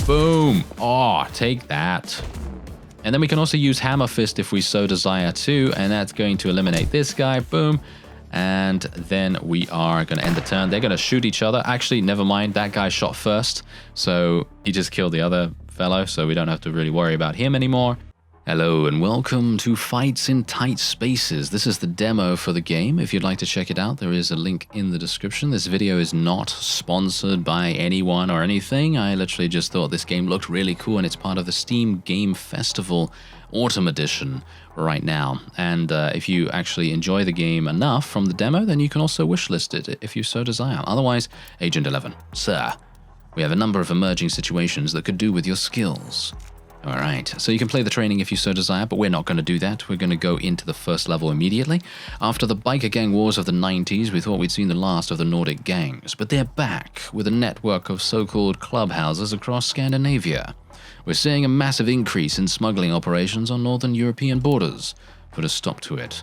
Boom. Oh, take that. And then we can also use Hammer Fist if we so desire to, and that's going to eliminate this guy. Boom. And then we are going to end the turn. They're going to shoot each other. Actually, never mind. That guy shot first, so he just killed the other fellow, so we don't have to really worry about him anymore. Hello and welcome to Fights in Tight Spaces. This is the demo for the game. If you'd like to check it out, there is a link in the description. This video is not sponsored by anyone or anything. I literally just thought this game looked really cool, and it's part of the Steam Game Festival Autumn Edition right now. And if you actually enjoy the game enough from the demo, then you can also wishlist it if you so desire. Otherwise, Agent 11, sir, we have a number of emerging situations that could do with your skills. Alright, so you can play the training if you so desire, but we're not going to do that. We're going to go into the first level immediately. After the biker gang wars of the 90s, we thought we'd seen the last of the Nordic gangs, but they're back with a network of so-called clubhouses across Scandinavia. We're seeing a massive increase in smuggling operations on northern European borders. Put a stop to it.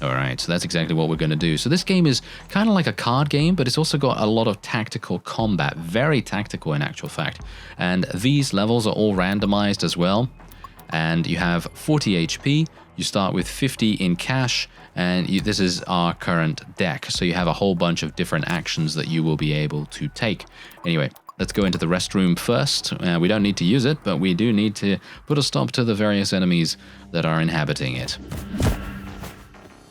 Alright, so that's exactly what we're going to do. So this game is kind of like a card game, but it's also got a lot of tactical combat. Very tactical in actual fact. And these levels are all randomized as well. And you have 40 HP, you start with 50 in cash, and this is our current deck. So you have a whole bunch of different actions that you will be able to take. Anyway, let's go into the restroom first. We don't need to use it, but we do need to put a stop to the various enemies that are inhabiting it.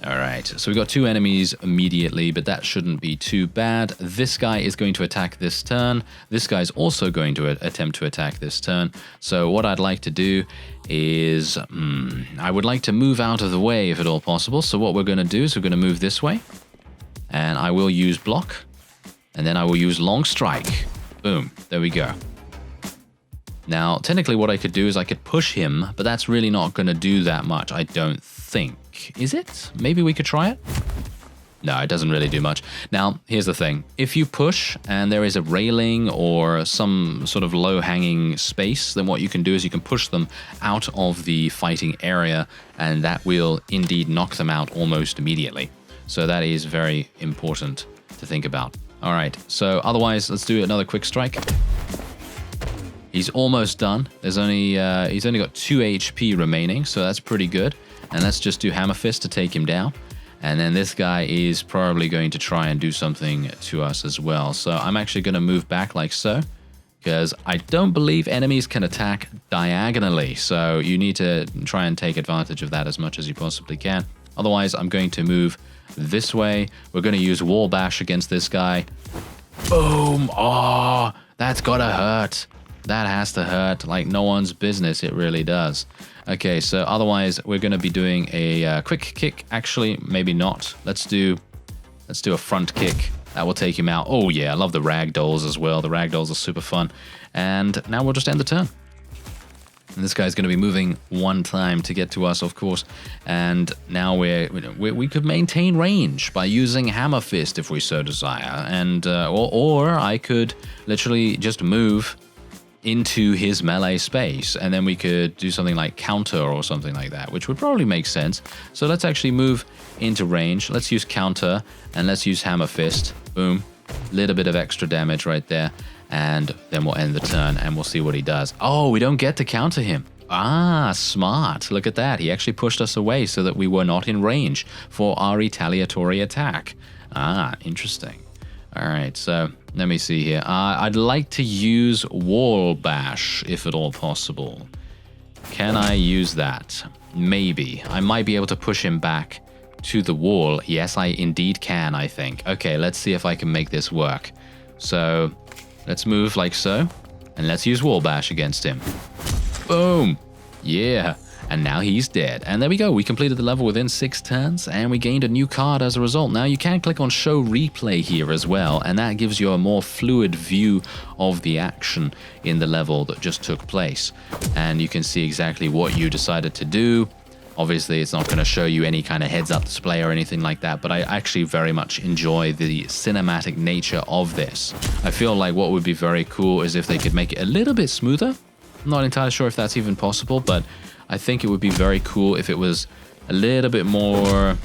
Alright, so we got two enemies immediately, but that shouldn't be too bad. This guy is going to attack this turn. This guy's also going to attempt to attack this turn. So what I'd like to do is, I would like to move out of the way if at all possible. So what we're going to do is we're going to move this way. And I will use block. And then I will use long strike. Boom, there we go. Now, technically what I could do is I could push him, but that's really not going to do that much, I don't think. Is it? Maybe we could try it? No, it doesn't really do much. Now, here's the thing. If you push and there is a railing or some sort of low-hanging space, then what you can do is you can push them out of the fighting area, and that will indeed knock them out almost immediately. So that is very important to think about. All right, so otherwise, let's do another quick strike. He's almost done. There's only he's only got 2 HP remaining, so that's pretty good. And let's just do Hammer Fist to take him down. And then this guy is probably going to try and do something to us as well. So I'm actually going to move back like so, because I don't believe enemies can attack diagonally. So you need to try and take advantage of that as much as you possibly can. Otherwise, I'm going to move this way. We're going to use Wall Bash against this guy. Boom! Oh, that's gotta hurt. That has to hurt like no one's business. It really does. Okay, so otherwise we're going to be doing a quick kick. Actually, maybe not. Let's do a front kick. That will take him out. Oh yeah, I love the ragdolls as well. The ragdolls are super fun. And now we'll just end the turn. And this guy's going to be moving one time to get to us, of course. And now we could maintain range by using Hammer Fist if we so desire. And or I could literally just move into his melee space, and then we could do something like counter or something like that, which would probably make sense. So let's actually move into range. Let's use counter, and let's use Hammer Fist. Boom. Little bit of extra damage right there, and then we'll end the turn, and we'll see what he does. Oh, we don't get to counter him. Ah, smart. Look at that. He actually pushed us away so that we were not in range for our retaliatory attack. Ah, interesting. All right, so let me see here. I'd like to use Wall Bash, if at all possible. Can I use that? Maybe. I might be able to push him back to the wall. Yes, I indeed can, I think. Okay, let's see if I can make this work. So, let's move like so, and let's use Wall Bash against him. Boom! Yeah. And now he's dead. And there we go. We completed the level within 6 turns, and we gained a new card as a result. Now you can click on Show Replay here as well, and that gives you a more fluid view of the action in the level that just took place. And you can see exactly what you decided to do. Obviously, it's not going to show you any kind of heads-up display or anything like that, but I actually very much enjoy the cinematic nature of this. I feel like what would be very cool is if they could make it a little bit smoother. I'm not entirely sure if that's even possible, but I think it would be very cool if it was a little bit more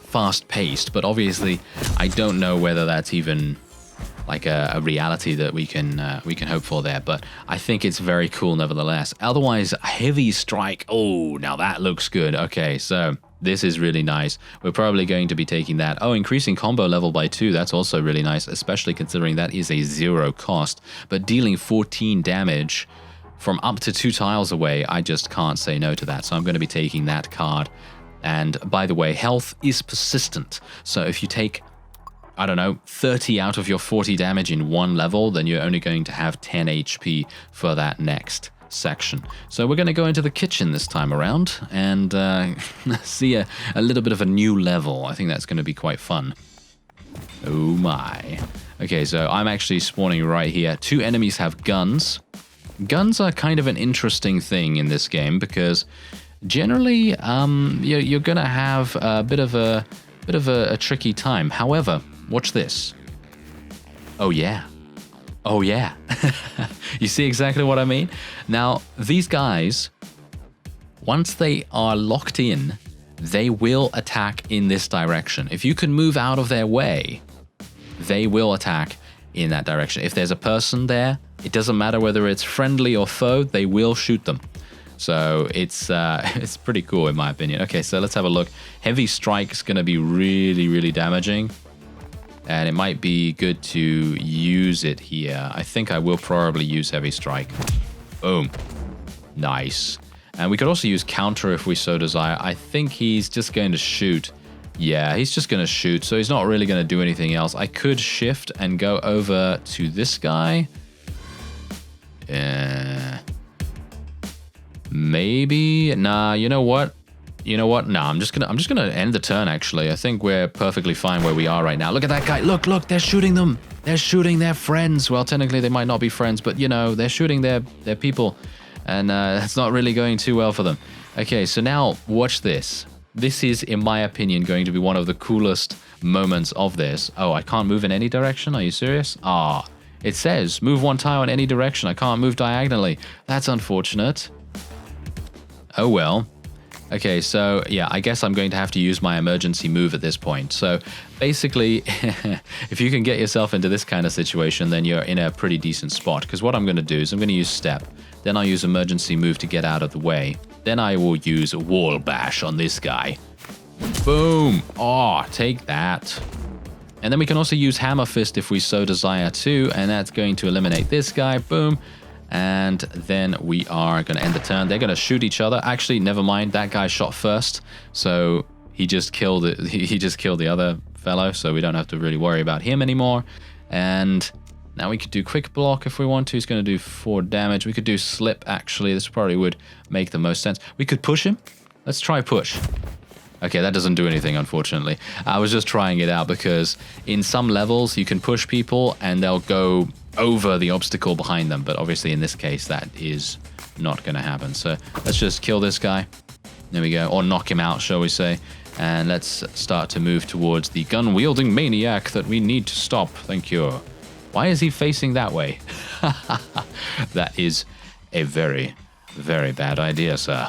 fast-paced, but obviously I don't know whether that's even like a reality that we can hope for there. But I think it's very cool nevertheless. Otherwise, heavy strike. Oh, now that looks good. Okay, so this is really nice. We're probably going to be taking that. Oh, increasing combo level by 2. That's also really nice, especially considering that is a 0 cost. But dealing 14 damage from up to 2 tiles away, I just can't say no to that. So I'm going to be taking that card. And by the way, health is persistent. So if you take, I don't know, 30 out of your 40 damage in one level, then you're only going to have 10 HP for that next section. So we're going to go into the kitchen this time around and see a little bit of a new level. I think that's going to be quite fun. Oh my. Okay, so I'm actually spawning right here. 2 enemies have guns. Guns are kind of an interesting thing in this game because generally you're going to have a bit of a tricky time. However, watch this. Oh yeah. Oh yeah. You see exactly what I mean? Now, these guys, once they are locked in, they will attack in this direction. If you can move out of their way, they will attack in that direction. If there's a person there, it doesn't matter whether it's friendly or foe, they will shoot them. So it's pretty cool in my opinion. Okay, so let's have a look. Heavy strike's going to be really, really damaging. And it might be good to use it here. I think I will probably use heavy strike. Boom. Nice. And we could also use counter if we so desire. I think he's just going to shoot. Yeah, he's just going to shoot. So he's not really going to do anything else. I could shift and go over to this guy. Maybe. Nah, you know what? Nah, I'm just gonna end the turn actually. I think we're perfectly fine where we are right now. Look at that guy. Look, they're shooting them. They're shooting their friends. Well, technically they might not be friends, but you know, they're shooting their people. And it's not really going too well for them. Okay, so now watch this. This is, in my opinion, going to be one of the coolest moments of this. Oh, I can't move in any direction? Are you serious? Ah, it says move 1 tile in any direction. I can't move diagonally. That's unfortunate. Oh well. Okay, so yeah, I guess I'm going to have to use my emergency move at this point. So basically, if you can get yourself into this kind of situation, then you're in a pretty decent spot. Because what I'm going to do is I'm going to use step. Then I'll use emergency move to get out of the way. Then I will use wall bash on this guy. Boom! Oh, take that. And then we can also use hammer fist if we so desire too. And that's going to eliminate this guy. Boom. And then we are going to end the turn. They're going to shoot each other. Actually, never mind. That guy shot first. So he just killed it. He just killed the other fellow. So we don't have to really worry about him anymore. And now we could do quick block if we want to. He's going to do 4 damage. We could do slip, actually. This probably would make the most sense. We could push him. Let's try push. Okay, that doesn't do anything, unfortunately. I was just trying it out because in some levels you can push people and they'll go over the obstacle behind them. But obviously in this case, that is not going to happen. So let's just kill this guy. There we go. Or knock him out, shall we say. And let's start to move towards the gun-wielding maniac that we need to stop. Thank you. Why is he facing that way? That is a very, very bad idea, sir.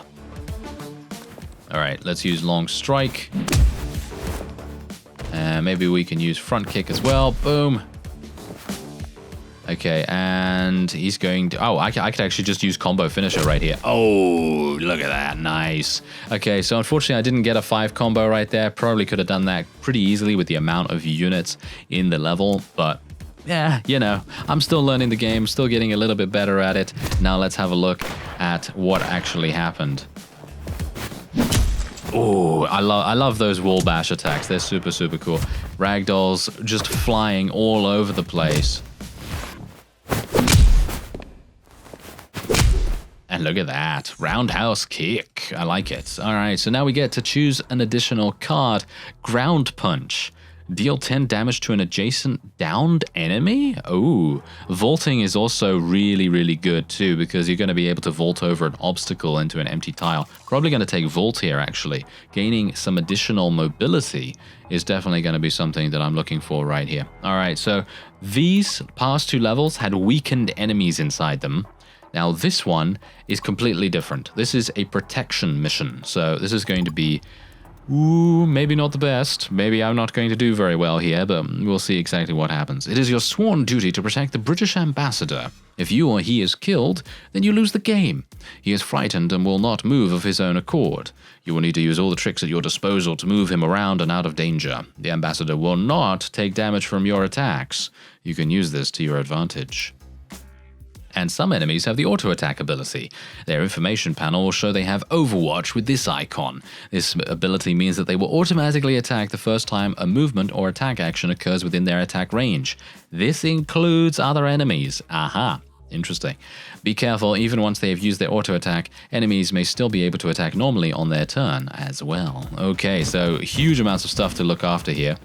All right, let's use long strike. And maybe we can use front kick as well. Boom. Okay, and he's going to... Oh, I could actually just use combo finisher right here. Oh, look at that. Nice. Okay, so unfortunately, I didn't get a 5 combo right there. Probably could have done that pretty easily with the amount of units in the level. But, yeah, you know, I'm still learning the game. Still getting a little bit better at it. Now let's have a look at what actually happened. Oh, I love those wall bash attacks. They're super, super cool. Ragdolls just flying all over the place. And look at that. Roundhouse kick. I like it. All right, so now we get to choose an additional card. Ground Punch. Deal 10 damage to an adjacent downed enemy? Oh, vaulting is also really, really good too, because you're going to be able to vault over an obstacle into an empty tile. Probably going to take vault here, actually. Gaining some additional mobility is definitely going to be something that I'm looking for right here. All right, so these past 2 levels had weakened enemies inside them. Now this one is completely different. This is a protection mission. So this is going to be Ooh, maybe not the best. Maybe I'm not going to do very well here, but we'll see exactly what happens. It is your sworn duty to protect the British ambassador. If you or he is killed, then you lose the game. He is frightened and will not move of his own accord. You will need to use all the tricks at your disposal to move him around and out of danger. The ambassador will not take damage from your attacks. You can use this to your advantage. And some enemies have the auto-attack ability. Their information panel will show they have Overwatch with this icon. This ability means that they will automatically attack the first time a movement or attack action occurs within their attack range. This includes other enemies. Aha, interesting. Be careful, even once they have used their auto-attack, enemies may still be able to attack normally on their turn as well. Okay, so huge amounts of stuff to look after here.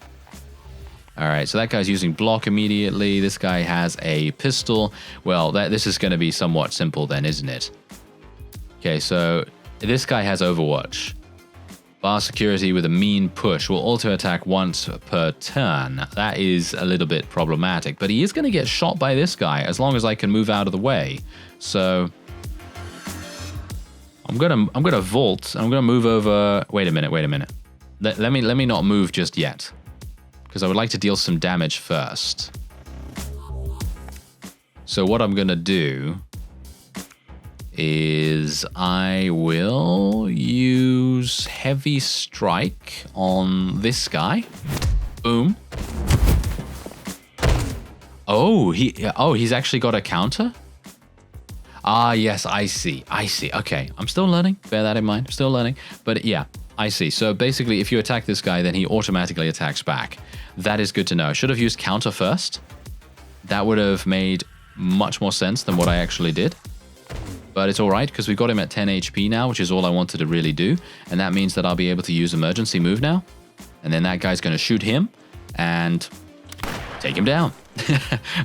Alright, so that guy's using block immediately. This guy has a pistol. Well, this is going to be somewhat simple then, isn't it? Okay, so this guy has Overwatch. Bar security with a mean push will auto-attack once per turn. That is a little bit problematic, but he is going to get shot by this guy as long as I can move out of the way. So I'm gonna vault. I'm gonna move over. Wait a minute. Let me not move just yet, because I would like to deal some damage first. So what I'm gonna do is I will use Heavy Strike on this guy. Boom. Oh, he's actually got a counter? Ah, yes, I see. Okay, I'm still learning. Bear that in mind. I'm still learning. But yeah, I see. So basically, if you attack this guy, then he automatically attacks back. That is good to know. I should have used counter first. That would have made much more sense than what I actually did. But it's all right, because we got him at 10 HP now, which is all I wanted to really do. And that means that I'll be able to use emergency move now. And then that guy's going to shoot him and take him down.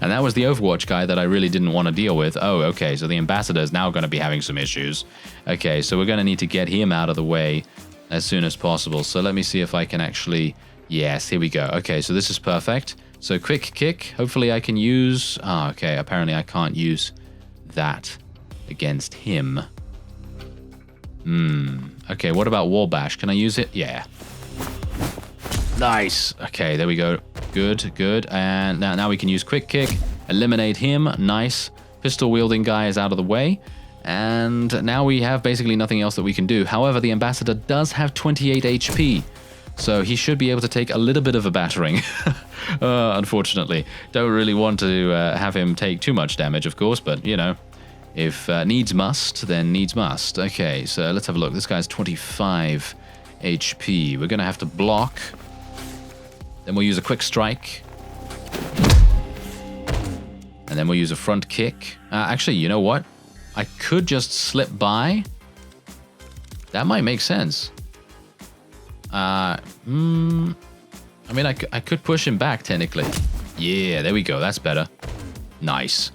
And that was the Overwatch guy that I really didn't want to deal with. Oh, okay, so the ambassador is now going to be having some issues. Okay, so we're going to need to get him out of the way as soon as possible. So let me see if I can actually... Yes, here we go. Okay, so this is perfect. So quick kick. Hopefully I can use... Oh, okay, apparently I can't use that against him. Okay, what about wall bash? Can I use it? Yeah. Nice. Okay, there we go. Good. And now we can use quick kick. Eliminate him. Nice. Pistol wielding guy is out of the way. And now we have basically nothing else that we can do. However, the ambassador does have 28 HP. So he should be able to take a little bit of a battering. Unfortunately. Don't really want to have him take too much damage, of course. But, you know, if needs must, then needs must. Okay, so let's have a look. This guy's 25 HP. We're going to have to block. Then we'll use a quick strike. And then we'll use a front kick. Actually, you know what? I could just slip by. That might make sense. I mean, I could push him back, technically. Yeah, there we go. That's better. Nice.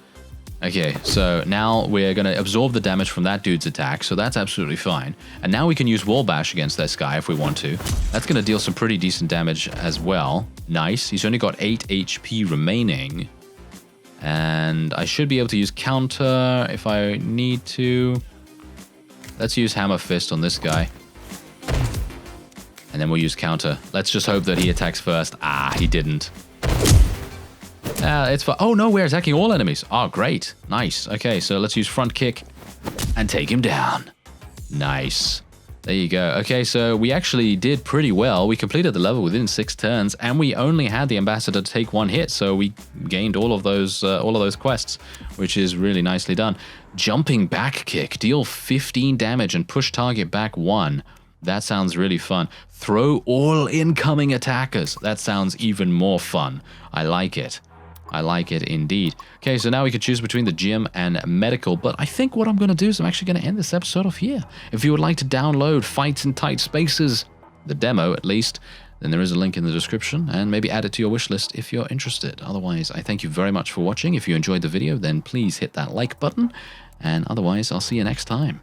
Okay, so now we're going to absorb the damage from that dude's attack, so that's absolutely fine. And now we can use wall bash against this guy if we want to. That's going to deal some pretty decent damage as well. Nice. He's only got 8 HP remaining. And I should be able to use counter if I need to. Let's use hammer fist on this guy. And then we'll use counter. Let's just hope that he attacks first. Ah, he didn't. It's fine. Oh, no, we're attacking all enemies. Oh, great. Nice. Okay, so let's use front kick and take him down. Nice. There you go. Okay, so we actually did pretty well. We completed the level within 6 turns, and we only had the ambassador to take 1 hit, so we gained all of those quests, which is really nicely done. Jumping back kick. Deal 15 damage and push target back 1. That sounds really fun. Throw all incoming attackers. That sounds even more fun. I like it. I like it indeed. Okay, so now we can choose between the gym and medical, but I think what I'm going to do is I'm actually going to end this episode off here. If you would like to download Fights in Tight Spaces, the demo at least, then there is a link in the description, and maybe add it to your wish list if you're interested. Otherwise, I thank you very much for watching. If you enjoyed the video, then please hit that like button, and otherwise, I'll see you next time.